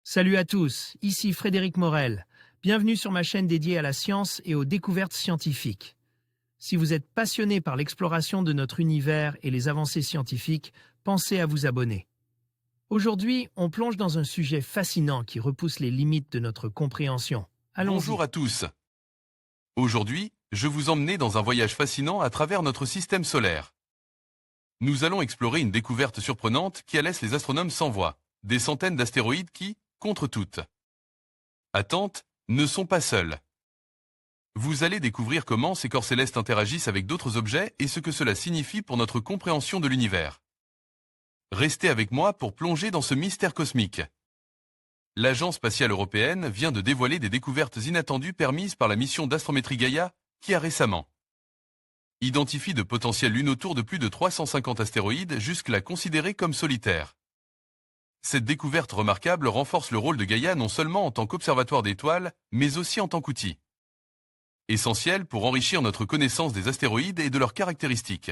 Salut à tous, ici Frédéric Morel. Bienvenue sur ma chaîne dédiée à la science et aux découvertes scientifiques. Si vous êtes passionné par l'exploration de notre univers et les avancées scientifiques, pensez à vous abonner. Aujourd'hui, on plonge dans un sujet fascinant qui repousse les limites de notre compréhension. Bonjour Allons-y. à tous. Aujourd'hui, je vous emmène dans un voyage fascinant à travers notre système solaire. Nous allons explorer une découverte surprenante qui laisse les astronomes sans voix. Des centaines d'astéroïdes qui, contre toute attente, ne sont pas seuls. Vous allez découvrir comment ces corps célestes interagissent avec d'autres objets et ce que cela signifie pour notre compréhension de l'univers. Restez avec moi pour plonger dans ce mystère cosmique. L'Agence spatiale européenne vient de dévoiler des découvertes inattendues permises par la mission d'astrométrie Gaia, qui a récemment identifié de potentiels lunotours de plus de 350 astéroïdes jusque-là considérés comme solitaires. Cette découverte remarquable renforce le rôle de Gaia non seulement en tant qu'observatoire d'étoiles, mais aussi en tant qu'outil essentiel pour enrichir notre connaissance des astéroïdes et de leurs caractéristiques.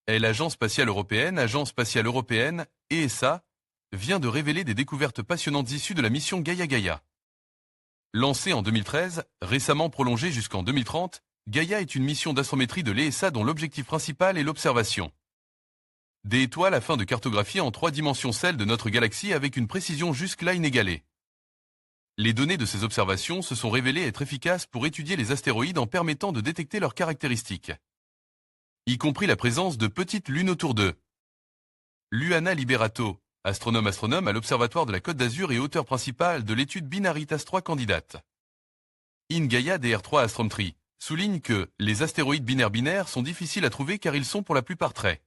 Et l'Agence spatiale européenne, ESA, vient de révéler des découvertes passionnantes issues de la mission Gaia. Lancée en 2013, récemment prolongée jusqu'en 2030, Gaia est une mission d'astrométrie de l'ESA dont l'objectif principal est l'observation des étoiles afin de cartographier en 3 dimensions celles de notre galaxie avec une précision jusque-là inégalée. Les données de ces observations se sont révélées être efficaces pour étudier les astéroïdes en permettant de détecter leurs caractéristiques, y compris la présence de petites lunes autour d'eux. Luana Liberato, astronome à l'Observatoire de la Côte d'Azur et auteur principal de l'étude Binaritas 3 candidate in Gaia DR3 Astrometry, souligne que les astéroïdes binaires sont difficiles à trouver car ils sont pour la plupart très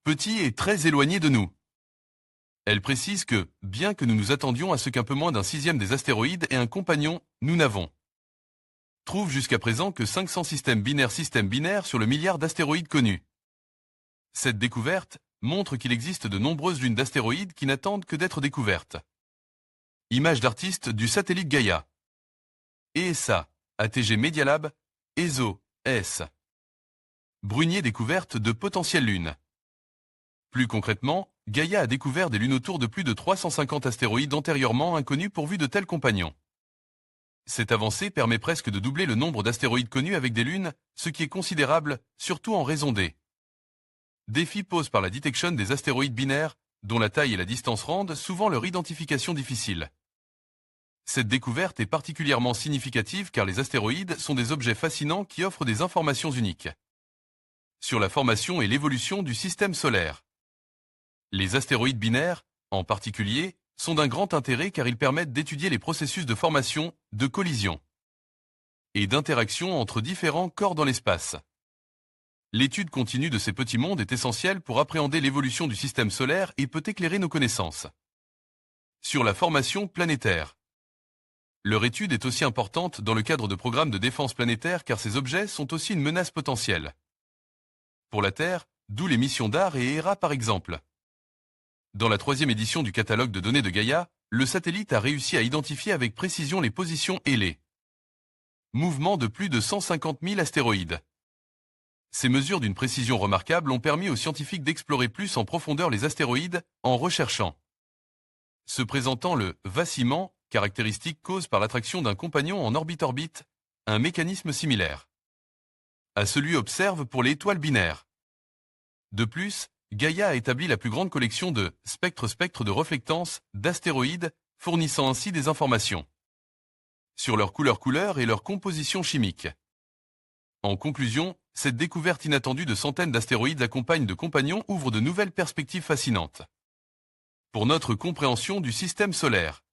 petits et très éloignés de nous. Elle précise que, bien que nous nous attendions à ce qu'un peu moins d'un sixième des astéroïdes ait un compagnon, nous n'avons trouve jusqu'à présent que 500 systèmes binaires sur le milliard d'astéroïdes connus. Cette découverte montre qu'il existe de nombreuses lunes d'astéroïdes qui n'attendent que d'être découvertes. Images d'artistes du satellite Gaia. ESA, ATG Media Lab, ESO, S. Brunier découverte de potentielles lunes. Plus concrètement, Gaia a découvert des lunotours de plus de 350 astéroïdes antérieurement inconnus pourvus de tels compagnons. Cette avancée permet presque de doubler le nombre d'astéroïdes connus avec des lunes, ce qui est considérable, surtout en raison des défis posés par la détection des astéroïdes binaires, dont la taille et la distance rendent souvent leur identification difficile. Cette découverte est particulièrement significative car les astéroïdes sont des objets fascinants qui offrent des informations uniques sur la formation et l'évolution du système solaire. Les astéroïdes binaires, en particulier, sont d'un grand intérêt car ils permettent d'étudier les processus de formation, de collision et d'interaction entre différents corps dans l'espace. L'étude continue de ces petits mondes est essentielle pour appréhender l'évolution du système solaire et peut éclairer nos connaissances sur la formation planétaire. Leur étude est aussi importante dans le cadre de programmes de défense planétaire car ces objets sont aussi une menace potentielle pour la Terre, d'où les missions DAR et HERA par exemple. Dans la 3e édition du catalogue de données de Gaia, le satellite a réussi à identifier avec précision les positions et les mouvements de plus de 150 000 astéroïdes. Ces mesures d'une précision remarquable ont permis aux scientifiques d'explorer plus en profondeur les astéroïdes en recherchant se présentant le vacillement, caractéristique cause par l'attraction d'un compagnon en orbite, un mécanisme similaire à celui observe pour les étoiles binaires. De plus, Gaia a établi la plus grande collection de spectres de reflectance d'astéroïdes, fournissant ainsi des informations sur leur couleur et leur composition chimique. En conclusion, cette découverte inattendue de centaines d'astéroïdes accompagne de compagnons ouvre de nouvelles perspectives fascinantes pour notre compréhension du système solaire.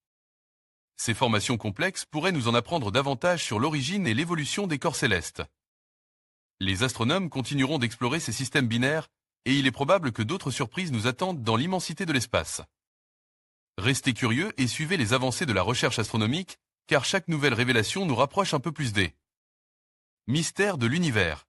Ces formations complexes pourraient nous en apprendre davantage sur l'origine et l'évolution des corps célestes. Les astronomes continueront d'explorer ces systèmes binaires et il est probable que d'autres surprises nous attendent dans l'immensité de l'espace. Restez curieux et suivez les avancées de la recherche astronomique, car chaque nouvelle révélation nous rapproche un peu plus des mystères de l'univers.